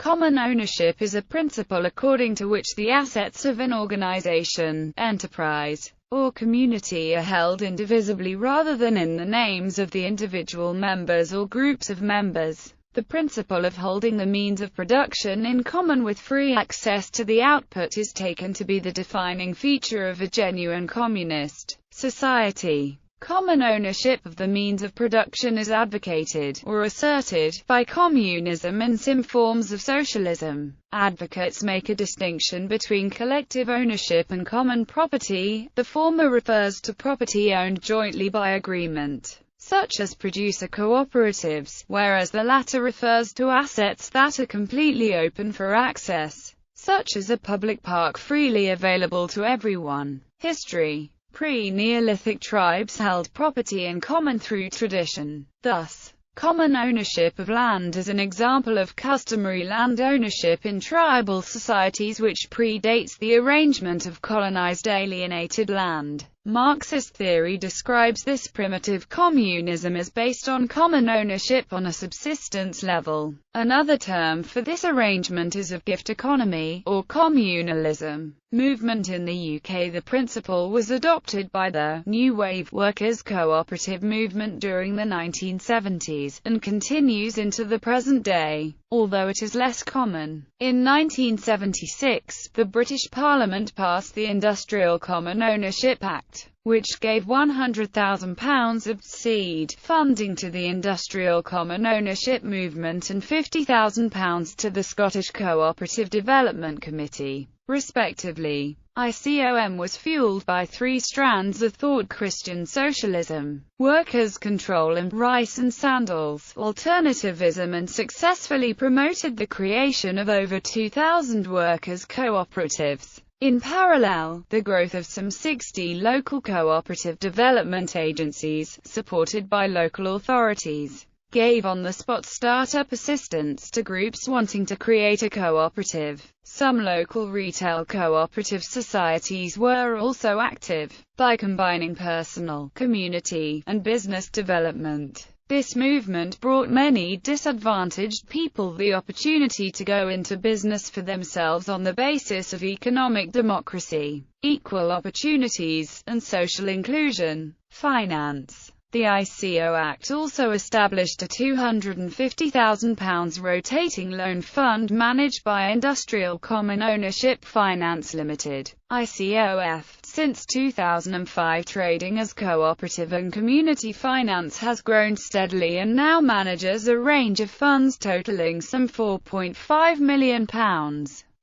Common ownership is a principle according to which the assets of an organization, enterprise, or community are held indivisibly rather than in the names of the individual members or groups of members. The principle of holding the means of production in common with free access to the output is taken to be the defining feature of a genuine communist society. Common ownership of the means of production is advocated, or asserted, by communism and some forms of socialism. Advocates make a distinction between collective ownership and common property. The former refers to property owned jointly by agreement, such as producer cooperatives, whereas the latter refers to assets that are completely open for access, such as a public park freely available to everyone. History. Pre-Neolithic tribes held property in common through tradition. Thus, common ownership of land is an example of customary land ownership in tribal societies which predates the arrangement of colonized alienated land. Marxist theory describes this primitive communism as based on common ownership on a subsistence level. Another term for this arrangement is of gift economy, or communalism. Movement in the UK. The principle was adopted by the New Wave workers' cooperative movement during the 1970s, and continues into the present day, although it is less common. In 1976, the British Parliament passed the Industrial Common Ownership Act, which gave £100,000 of seed funding to the Industrial Common Ownership movement and £50,000 to the Scottish Cooperative Development Committee, respectively. ICOM was fueled by three strands of thought: Christian socialism, workers' control, and rice and sandals alternativism, and successfully promoted the creation of over 2,000 workers' cooperatives. In parallel, the growth of some 60 local cooperative development agencies, supported by local authorities, gave on-the-spot startup assistance to groups wanting to create a cooperative. Some local retail cooperative societies were also active, by combining personal, community, and business development. This movement brought many disadvantaged people the opportunity to go into business for themselves on the basis of economic democracy, equal opportunities, and social inclusion. Finance. The ICO Act also established a £250,000 rotating loan fund managed by Industrial Common Ownership Finance Limited, ICOF. Since 2005, trading as cooperative and community finance has grown steadily and now manages a range of funds totaling some £4.5 million.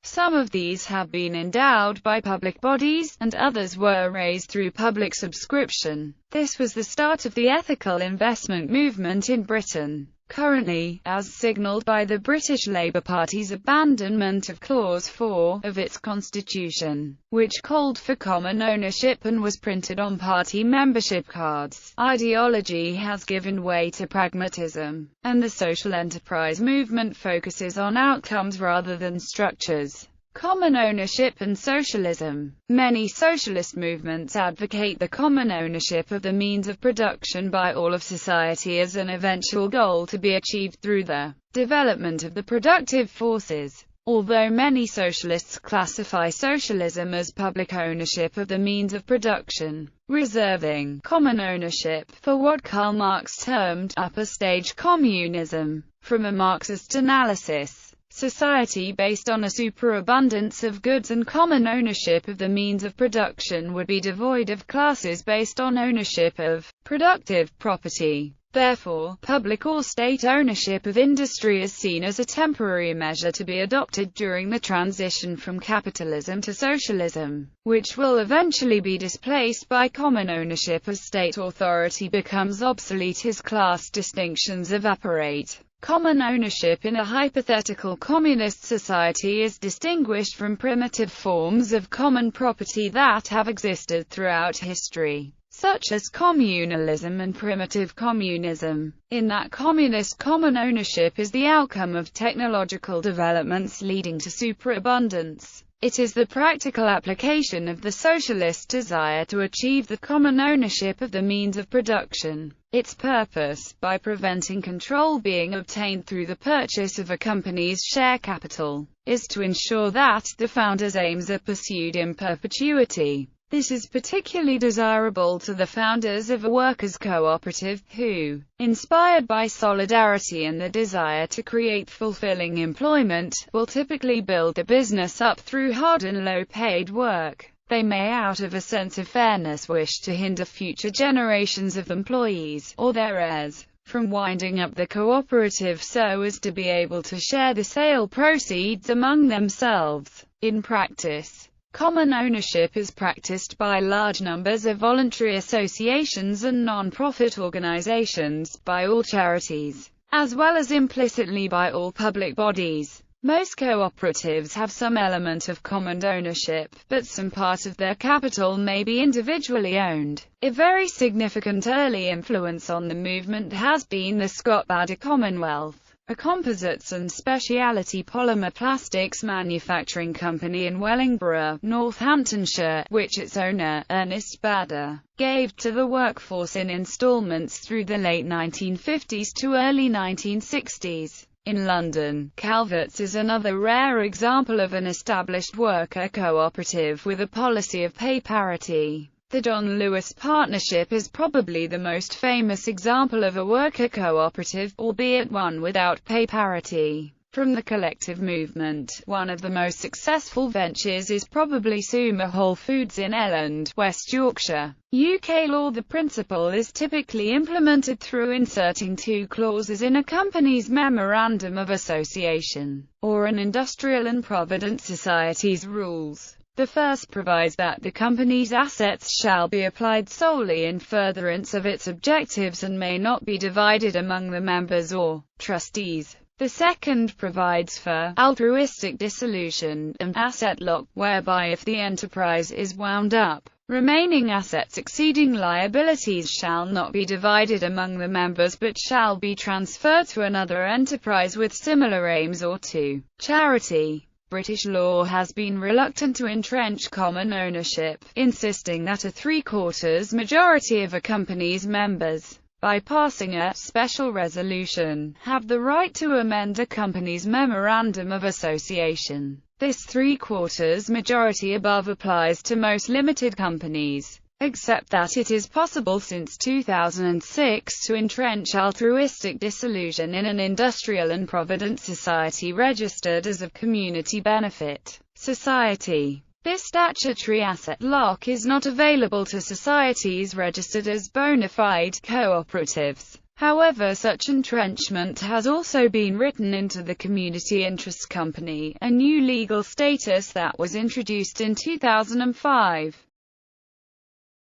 Some of these have been endowed by public bodies, and others were raised through public subscription. This was the start of the ethical investment movement in Britain. Currently, as signalled by the British Labour Party's abandonment of Clause 4 of its constitution, which called for common ownership and was printed on party membership cards, ideology has given way to pragmatism, and the social enterprise movement focuses on outcomes rather than structures. Common ownership and socialism. Many socialist movements advocate the common ownership of the means of production by all of society as an eventual goal to be achieved through the development of the productive forces. Although many socialists classify socialism as public ownership of the means of production, reserving common ownership for what Karl Marx termed upper-stage communism. From a Marxist analysis, society based on a superabundance of goods and common ownership of the means of production would be devoid of classes based on ownership of productive property. Therefore, public or state ownership of industry is seen as a temporary measure to be adopted during the transition from capitalism to socialism, which will eventually be displaced by common ownership as state authority becomes obsolete as class distinctions evaporate. Common ownership in a hypothetical communist society is distinguished from primitive forms of common property that have existed throughout history, such as communalism and primitive communism, in that communist common ownership is the outcome of technological developments leading to superabundance. It is the practical application of the socialist desire to achieve the common ownership of the means of production. Its purpose, by preventing control being obtained through the purchase of a company's share capital, is to ensure that the founder's aims are pursued in perpetuity. This is particularly desirable to the founders of a workers' cooperative, who, inspired by solidarity and the desire to create fulfilling employment, will typically build the business up through hard and low-paid work. They may, out of a sense of fairness, wish to hinder future generations of employees, or their heirs, from winding up the cooperative so as to be able to share the sale proceeds among themselves. In practice, common ownership is practiced by large numbers of voluntary associations and non-profit organizations, by all charities, as well as implicitly by all public bodies. Most cooperatives have some element of common ownership, but some part of their capital may be individually owned. A very significant early influence on the movement has been the Scott-Bader Commonwealth, a composites and specialty polymer plastics manufacturing company in Wellingborough, Northamptonshire, which its owner, Ernest Bader, gave to the workforce in installments through the late 1950s to early 1960s. In London, Calvert's is another rare example of an established worker cooperative with a policy of pay parity. The John Lewis Partnership is probably the most famous example of a worker cooperative, albeit one without pay parity. From the collective movement, one of the most successful ventures is probably Suma Whole Foods in Elland, West Yorkshire. UK law. The principle is typically implemented through inserting two clauses in a company's memorandum of association, or an industrial and provident society's rules. The first provides that the company's assets shall be applied solely in furtherance of its objectives and may not be divided among the members or trustees. The second provides for altruistic dissolution and asset lock, whereby if the enterprise is wound up, remaining assets exceeding liabilities shall not be divided among the members but shall be transferred to another enterprise with similar aims or to charity. British law has been reluctant to entrench common ownership, insisting that a three-quarters majority of a company's members, by passing a special resolution, have the right to amend a company's memorandum of association. This three-quarters majority above applies to most limited companies, except that it is possible since 2006 to entrench altruistic dissolution in an industrial and provident society registered as a community benefit society. This statutory asset lock is not available to societies registered as bona fide cooperatives. However, such entrenchment has also been written into the Community Interest Company, a new legal status that was introduced in 2005.